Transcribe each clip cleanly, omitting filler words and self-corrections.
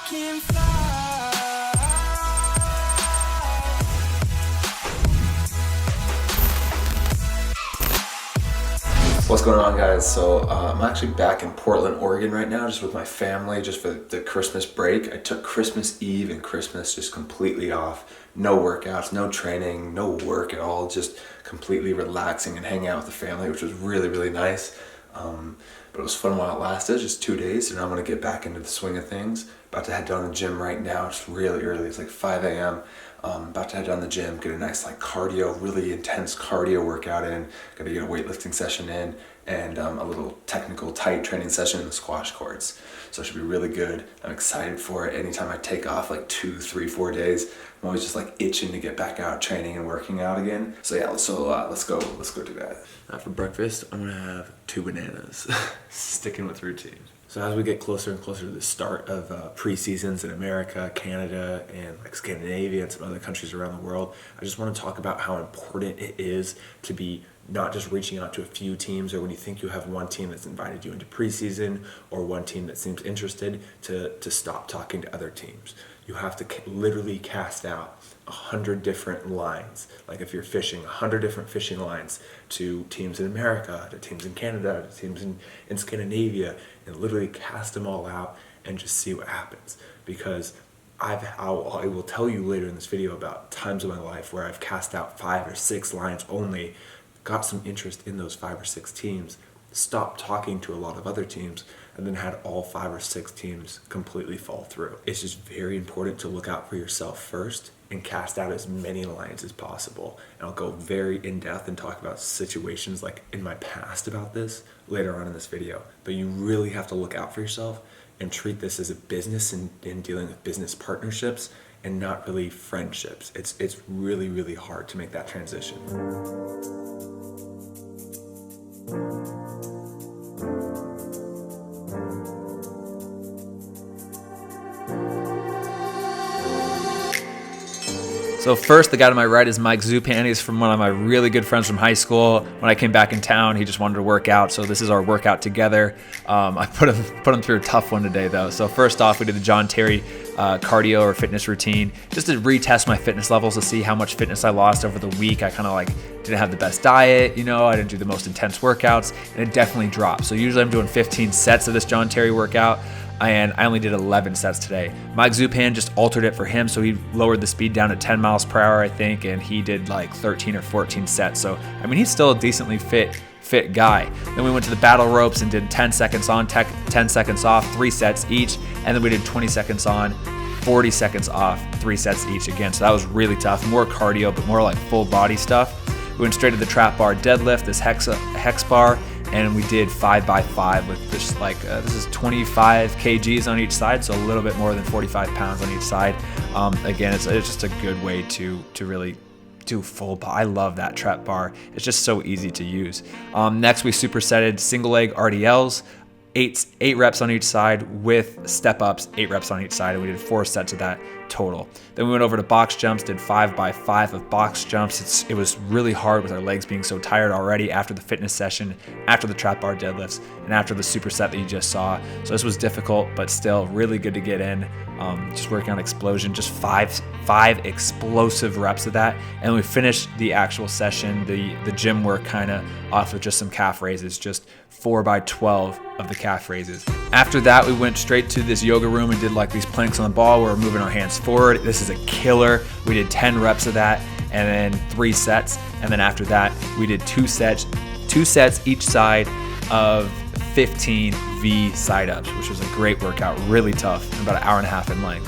can fly. What's going on, guys? So I'm actually back in Portland, Oregon right now, just with my family, just for the Christmas break. I took Christmas Eve and Christmas just completely off. No workouts, no training, no work at all, just completely relaxing and hanging out with the family, which was really, really nice. But it was fun while it lasted, just 2 days, and I'm gonna get back into the swing of things. About to head down to the gym right now. It's really early, it's like 5 a.m. About to head down to the gym, get a nice like cardio, really intense cardio workout in. Gotta get a weightlifting session in, and a little technical tight training session in the squash courts. So it should be really good. I'm excited for it. Anytime I take off like 2, 3, 4 days, I'm always just like itching to get back out training and working out again. So yeah, let's go do that. For breakfast, I'm gonna have 2 bananas. Sticking with routine. So as we get closer and closer to the start of pre-seasons in America, Canada, and like Scandinavia and some other countries around the world, I just want to talk about how important it is to be not just reaching out to a few teams, or when you think you have one team that's invited you into preseason or one team that seems interested, to stop talking to other teams. You have to literally cast out 100 different lines. Like if you're fishing, 100 different fishing lines to teams in America, to teams in Canada, to teams in Scandinavia, and literally cast them all out and just see what happens. Because I will tell you later in this video about times in my life where I've cast out 5 or 6 lines only, got some interest in those 5 or 6 teams, stopped talking to a lot of other teams, and then had all 5 or 6 teams completely fall through. It's just very important to look out for yourself first and cast out as many lines as possible. And I'll go very in depth and talk about situations like in my past about this later on in this video. But you really have to look out for yourself and treat this as a business and dealing with business partnerships and not really friendships. It's really, really hard to make that transition. So first, the guy to my right is Mike Zupan. He's from one of my really good friends from high school. When I came back in town, he just wanted to work out, so this is our workout together. I put him through a tough one today, though. So first off, we did the John Terry cardio or fitness routine, just to retest my fitness levels to see how much fitness I lost over the week. I kind of like didn't have the best diet, I didn't do the most intense workouts, and it definitely dropped. So usually I'm doing 15 sets of this John Terry workout, and I only did 11 sets today. Mike Zupan just altered it for him, so he lowered the speed down to 10 miles per hour, I think, and he did like 13 or 14 sets. So, he's still a decently fit guy. Then we went to the battle ropes and did 10 seconds on, 10 seconds off, 3 sets each, and then we did 20 seconds on, 40 seconds off, 3 sets each again. So that was really tough, more cardio, but more like full body stuff. We went straight to the trap bar deadlift, this hex bar, and we did 5x5 with just like, this is 25 kgs on each side, so a little bit more than 45 pounds on each side. Again, it's just a good way to really do full bar. I love that trap bar. It's just so easy to use. Next, we supersetted single leg RDLs, 8 reps on each side with step ups, 8 reps on each side, and we did 4 sets of that total. Then we went over to box jumps, did 5x5 of box jumps. It was really hard with our legs being so tired already after the fitness session, after the trap bar deadlifts, and after the superset that you just saw. So this was difficult, but still really good to get in. Just working on explosion, just five explosive reps of that. And we finished the actual session, the gym work kind of off with just some calf raises, just 4x12 of the calf raises. After that, we went straight to this yoga room and did like these planks on the ball where we're moving our hands forward. This is a killer. We did 10 reps of that and then 3 sets. And then after that, we did 2 sets each side of 15 V side ups, which was a great workout, really tough, and about an hour and a half in length.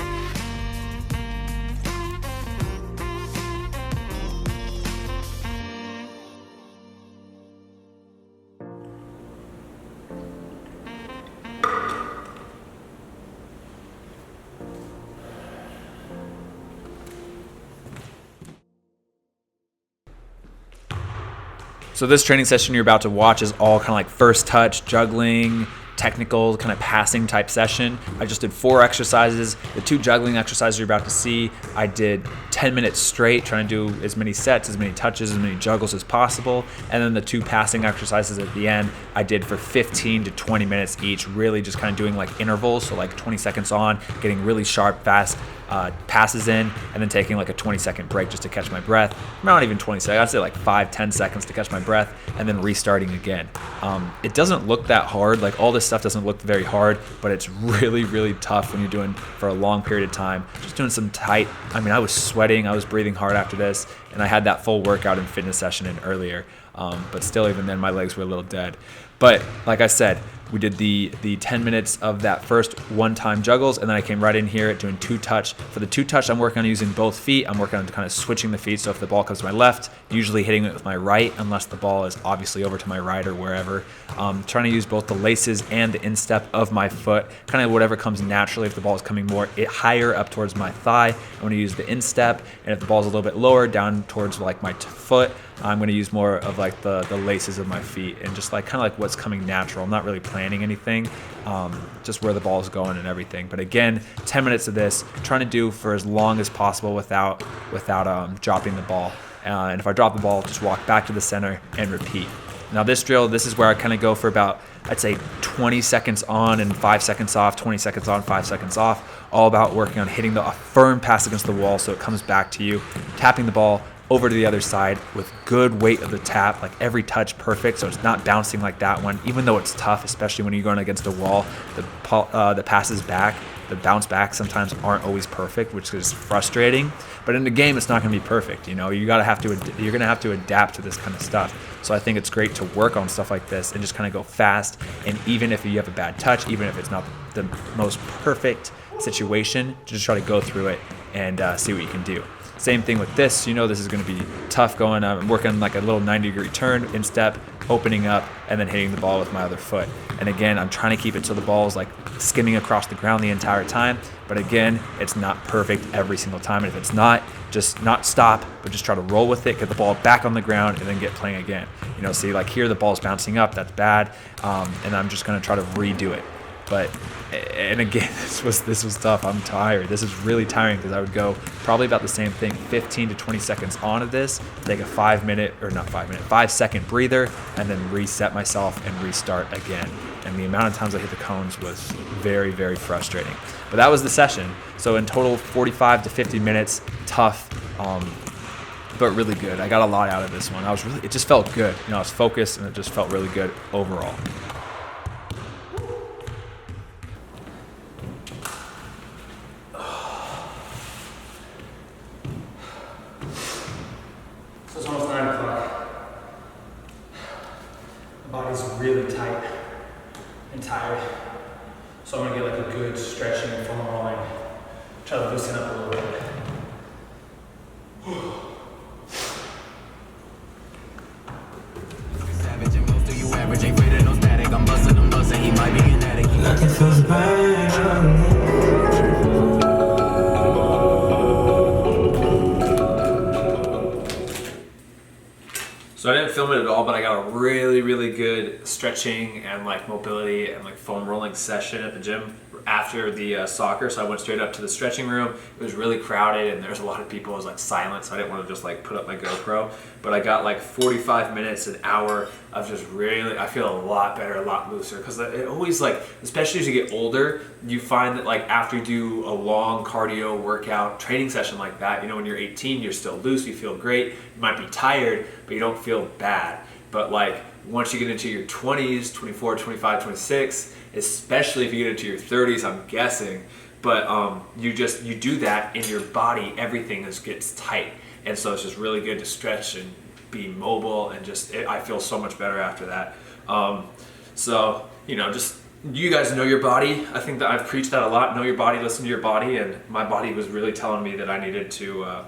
So this training session you're about to watch is all kind of like first touch, juggling, technical, kind of passing type session. I just did 4 exercises. The 2 juggling exercises you're about to see, I did 10 10 minutes straight, trying to do as many sets, as many touches, as many juggles as possible. And then the 2 passing exercises at the end, I did for 15 to 20 minutes each, really just kind of doing like intervals. So like 20 seconds on, getting really sharp, fast passes in, and then taking like a 20-second break just to catch my breath. Not even 20 seconds, I'd say like 5-10 seconds to catch my breath, and then restarting again. It doesn't look that hard. Like all this stuff doesn't look very hard, but it's really, really tough when you're doing for a long period of time. Just doing some tight, I mean, I was sweating, I was breathing hard after this, and I had that full workout and fitness session in earlier. But still, even then, my legs were a little dead. But like I said, we did the 10 minutes of that first one-time juggles, and then I came right in here doing 2-touch. For the 2-touch, I'm working on using both feet. I'm working on kind of switching the feet. So if the ball comes to my left, usually hitting it with my right, unless the ball is obviously over to my right or wherever. Trying to use both the laces and the instep of my foot, kind of whatever comes naturally. If the ball is coming more higher up towards my thigh, I'm going to use the instep, and if the ball is a little bit lower down towards like my foot, I'm going to use more of like the laces of my feet, and just like kind of like what's coming natural. I'm not really planning anything, just where the ball is going and everything. But again, 10 minutes of this, trying to do for as long as possible without dropping the ball. And if I drop the ball, just walk back to the center and repeat. Now this drill, this is where I kind of go for about, I'd say 20 seconds on and 5 seconds off, 20 seconds on, 5 seconds off, all about working on hitting a firm pass against the wall so it comes back to you, tapping the ball over to the other side with good weight of the tap, like every touch perfect, so it's not bouncing like that one, even though it's tough, especially when you're going against a wall. The passes back, the bounce back sometimes aren't always perfect, which is frustrating. But in the game, it's not going to be perfect. You know, you're going to have to adapt to this kind of stuff. So I think it's great to work on stuff like this and just kind of go fast. And even if you have a bad touch, even if it's not the most perfect situation, just try to go through it and see what you can do. Same thing with this. You know, this is going to be tough going. I'm working like a little 90-degree turn, instep, opening up, and then hitting the ball with my other foot. And again, I'm trying to keep it so the ball is like skimming across the ground the entire time. But again, it's not perfect every single time. And if it's not, just not stop, but just try to roll with it, get the ball back on the ground, and then get playing again. You know, see, like here the ball's bouncing up. That's bad. And I'm just going to try to redo it. But, and again, this was tough. I'm tired. This is really tiring because I would go probably about the same thing, 15 to 20 seconds on of this, take a 5-second breather, and then reset myself and restart again. And the amount of times I hit the cones was very, very frustrating. But that was the session. So in total, 45 to 50 minutes, tough, but really good. I got a lot out of this one. It just felt good. You know, I was focused, and it just felt really good overall. So it's almost 9 o'clock. My body's really tight and tired. So I'm gonna get like a good stretching and foam rolling. Try to loosen up a little bit. Savage and most of you average ain't afraid of no static. I'm busting, he might be an addict. Nothing feels bad. So I didn't film it at all, but I got a really, really good stretching and like mobility and like foam rolling session at the gym after the soccer. So I went straight up to the stretching room. It was really crowded and there's a lot of people. It was like silent, so I didn't want to just like put up my GoPro. But I got like 45 minutes, an hour of just really, I feel a lot better, a lot looser. Because it always like, especially as you get older, you find that like after you do a long cardio workout training session like that, you know, when you're 18, you're still loose, you feel great. You might be tired, but you don't feel bad. But like once you get into your 20s, 24, 25, 26, especially if you get into your 30s, I'm guessing, but you do that in your body, everything gets tight. And so it's just really good to stretch and be mobile, and I feel so much better after that. So, you know, just you guys know your body. I think that I've preached that a lot. Know your body, listen to your body, and my body was really telling me that I needed to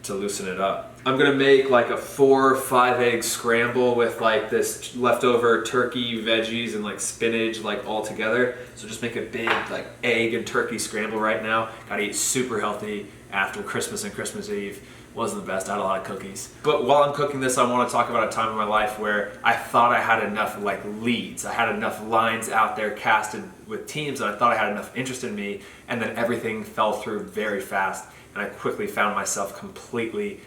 loosen it up. I'm gonna make like a 4 or 5 egg scramble with like this leftover turkey, veggies, and like spinach like all together. So just make a big like egg and turkey scramble right now. Gotta eat super healthy after Christmas and Christmas Eve. wasn't the best. I had a lot of cookies. But while I'm cooking this, I want to talk about a time in my life where I thought I had enough leads. I had enough lines out there casted with teams, and I thought I had enough interest in me, and then everything fell through very fast, and I quickly found myself completely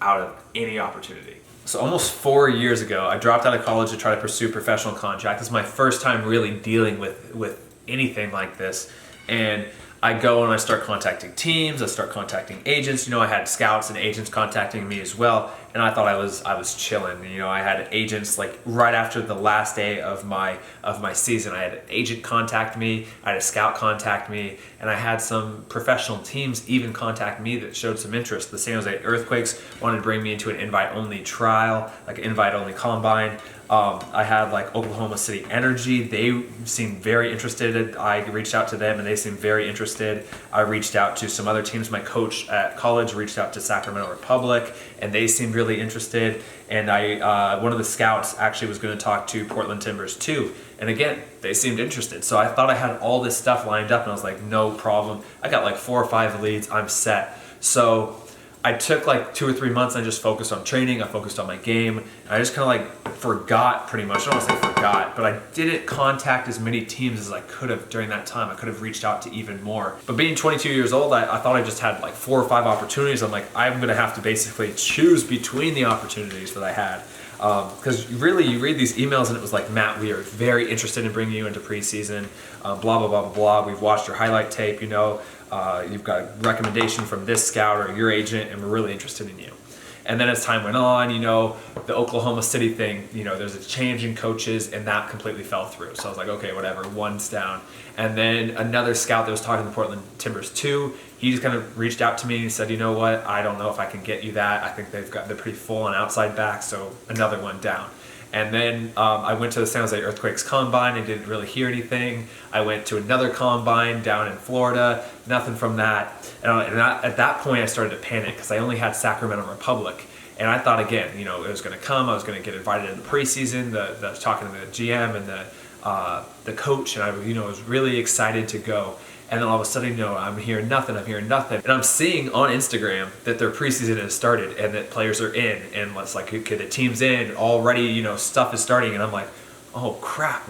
out of any opportunity. So almost 4 years ago, I dropped out of college to try to pursue professional contract. This is my first time really dealing with anything like this. And I go and I start contacting teams, I start contacting agents. I had scouts and agents contacting me as well, and I thought I was chilling. I had agents right after the last day of my season. I had an agent contact me, I had a scout contact me, and I had some professional teams even contact me that showed some interest. The San Jose Earthquakes wanted to bring me into an invite-only trial, an invite-only combine. I had Oklahoma City Energy. They seemed very interested. I reached out to them and they seemed very interested. I reached out to some other teams. My coach at college reached out to Sacramento Republic and they seemed really interested. And one of the scouts actually was going to talk to Portland Timbers too. And again, they seemed interested. So I thought I had all this stuff lined up and I was like, no problem. I got 4 or 5 leads. I'm set. So I took 2 or 3 months and I just focused on training. I focused on my game. And I just kind of forgot pretty much. I don't want to say forgot, but I didn't contact as many teams as I could have during that time. I could have reached out to even more. But being 22 years old, I thought I just had 4 or 5 opportunities. I'm I'm going to have to basically choose between the opportunities that I had. Because really you read these emails and it was Matt, we are very interested in bringing you into preseason, blah, blah, blah, blah, blah. We've watched your highlight tape, you've got a recommendation from this scout or your agent and we're really interested in you. And then as time went on, the Oklahoma City thing, there's a change in coaches and that completely fell through. So I was like, okay, whatever, one's down. And then another scout that was talking to the Portland Timbers too, he just kind of reached out to me and he said, you know what, I don't know if I can get you that. I think they're pretty full on outside back, so another one down. And then I went to the San Jose Earthquakes combine and didn't really hear anything. I went to another combine down in Florida, nothing from that. And at that point I started to panic because I only had Sacramento Republic. And I thought again, it was going to come, I was going to get invited in the preseason, the talking to the GM and the coach, and I was really excited to go. And then all of a sudden, I'm hearing nothing. And I'm seeing on Instagram that their preseason has started and that players are in. And it's okay, the team's in already, stuff is starting. And I'm like, oh crap,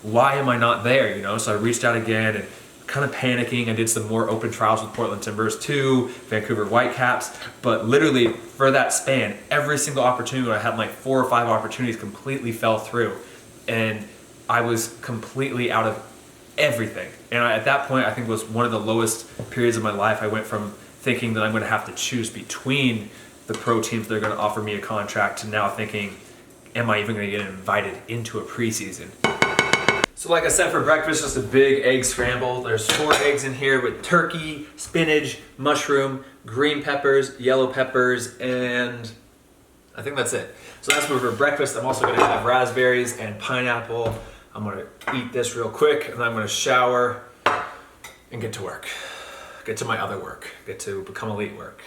why am I not there, So I reached out again and kind of panicking. I did some more open trials with Portland Timbers too, Vancouver Whitecaps. But literally for that span, every single opportunity, I had 4 or 5 opportunities completely fell through. And I was completely out of everything. And at that point, I think was one of the lowest periods of my life. I went from thinking that I'm going to have to choose between the pro teams that are going to offer me a contract to now thinking, am I even going to get invited into a preseason? So like I said, for breakfast, just a big egg scramble. There's 4 eggs in here with turkey, spinach, mushroom, green peppers, yellow peppers, and I think that's it. So that's for breakfast. I'm also going to have raspberries and pineapple. I'm going to eat this real quick and then I'm going to shower and get to work. Get to my other work. Get to become elite work.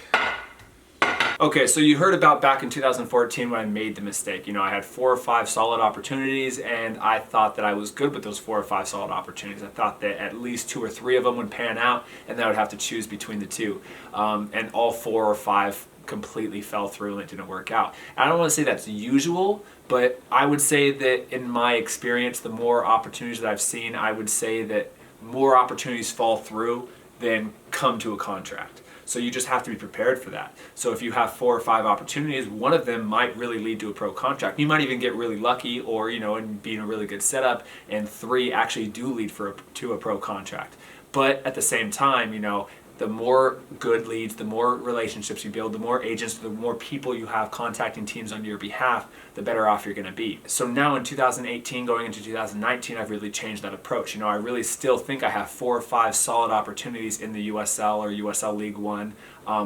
Okay, so you heard about back in 2014 when I made the mistake. I had 4 or 5 solid opportunities and I thought that I was good with those 4 or 5 solid opportunities. I thought that at least 2 or 3 of them would pan out and then I would have to choose between the 2. And all 4 or 5 completely fell through and it didn't work out. I don't want to say that's usual, but I would say that in my experience, the more opportunities that I've seen, I would say that more opportunities fall through than come to a contract. So you just have to be prepared for that. So if you have 4 or 5 opportunities, one of them might really lead to a pro contract. You might even get really lucky or, and be in a really good setup, and 3 actually do lead to a pro contract. But at the same time, the more good leads, the more relationships you build, the more agents, the more people you have contacting teams on your behalf, the better off you're going to be. So now in 2018, going into 2019, I've really changed that approach. I really still think I have 4 or 5 solid opportunities in the USL or USL League One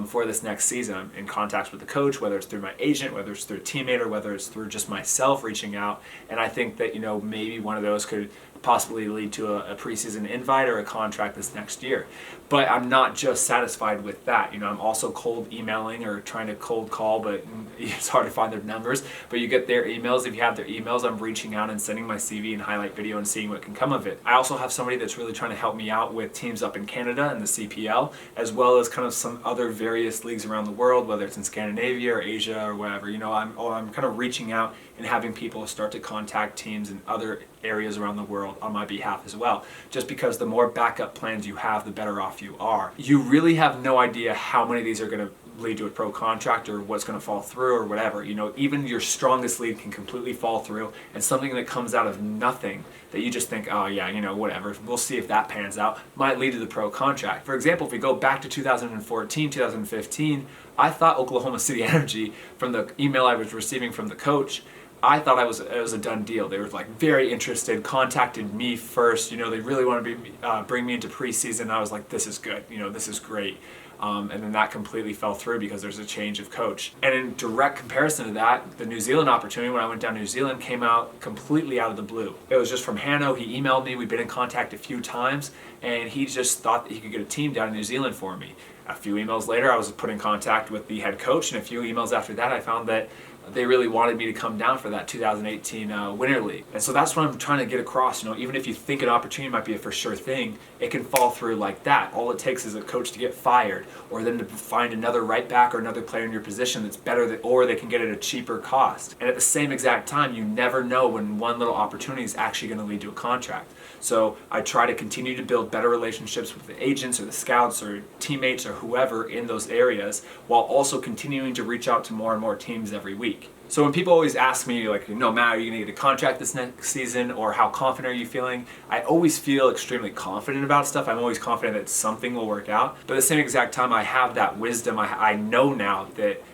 for this next season. I'm in contact with the coach, whether it's through my agent, whether it's through a teammate, or whether it's through just myself reaching out. And I think that, maybe one of those could possibly lead to a preseason invite or a contract this next year. But I'm not just satisfied with that. You know, I'm also cold emailing or trying to cold call, but it's hard to find their numbers. But you get their emails. If you have their emails, I'm reaching out and sending my CV and highlight video and seeing what can come of it. I also have somebody that's really trying to help me out with teams up in Canada and the CPL, as well as kind of some other various leagues around the world, whether it's in Scandinavia or Asia or whatever. You know, I'm kind of reaching out and having people start to contact teams in other areas around the world on my behalf as well. Just because the more backup plans you have, the better off you are. You really have no idea how many of these are going to lead to a pro contract or what's going to fall through or whatever. You know, even your strongest lead can completely fall through, and something that comes out of nothing that you just think, oh yeah, you know, whatever, we'll see if that pans out, might lead to the pro contract. For example, if we go back to 2014, 2015, I thought Oklahoma City Energy, from the email I was receiving from the coach, I thought it was a done deal. They were like very interested, contacted me first. You know, they really wanted to bring me into preseason. I was like, this is good. You know, this is great. And then that completely fell through because there's a change of coach. And in direct comparison to that, the New Zealand opportunity when I went down to New Zealand came out completely out of the blue. It was just from Hanno. He emailed me. We've been in contact a few times, and he just thought that he could get a team down in New Zealand for me. A few emails later, I was put in contact with the head coach, and a few emails after that, I found that they really wanted me to come down for that 2018 Winter League. And so that's what I'm trying to get across. You know, even if you think an opportunity might be a for sure thing, it can fall through like that. All it takes is a coach to get fired, or then to find another right back or another player in your position that's better, or they can get it at a cheaper cost. And at the same exact time, you never know when one little opportunity is actually going to lead to a contract. So I try to continue to build better relationships with the agents or the scouts or teammates or whoever in those areas, while also continuing to reach out to more and more teams every week. So when people always ask me, like, you know, Matt, are you going to get a contract this next season, or how confident are you feeling? I always feel extremely confident about stuff. I'm always confident that something will work out. But at the same exact time, I have that wisdom. I know now that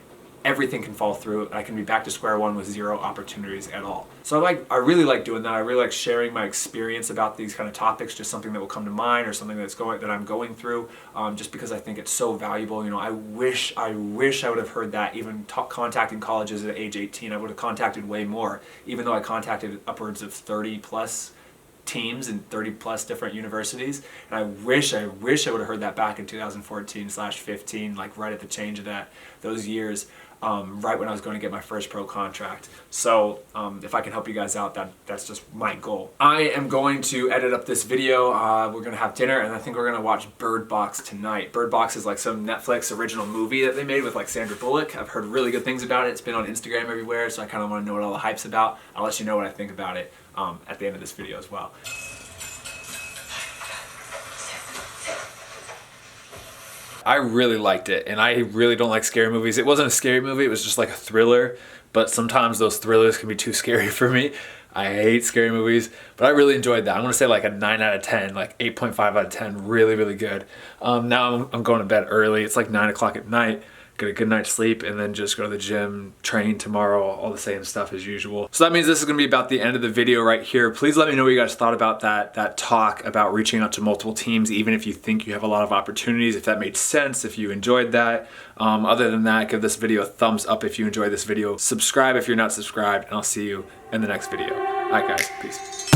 everything can fall through. I can be back to square one with zero opportunities at all. So I really like doing that. I really like sharing my experience about these kind of topics, just something that will come to mind or something that I'm going through, just because I think it's so valuable. You know, I wish I would have heard that even contacting colleges at age 18. I would have contacted way more, even though I contacted upwards of 30 plus teams in 30 plus different universities. And I wish I would have heard that back in 2014/15, like right at the change of those years. Right when I was going to get my first pro contract. So if I can help you guys out, that's just my goal. I am going to edit up this video. We're going to have dinner, and I think we're going to watch Bird Box tonight. Bird Box is like some Netflix original movie that they made with like Sandra Bullock. I've heard really good things about it. It's been on Instagram everywhere, so I kind of want to know what all the hype's about. I'll let you know what I think about it at the end of this video as well. I really liked it, and I really don't like scary movies. It wasn't a scary movie, it was just like a thriller, but sometimes those thrillers can be too scary for me. I hate scary movies, but I really enjoyed that. I'm gonna say like a 9 out of 10, like 8.5 out of 10, really, really good. Now I'm going to bed early. It's like 9 o'clock at night. Get a good night's sleep, and then just go to the gym, train tomorrow, all the same stuff as usual. So that means this is gonna be about the end of the video right here. Please let me know what you guys thought about that talk about reaching out to multiple teams, even if you think you have a lot of opportunities, if that made sense, if you enjoyed that. Other than that, give this video a thumbs up if you enjoyed this video. Subscribe if you're not subscribed, and I'll see you in the next video. All right, guys, peace.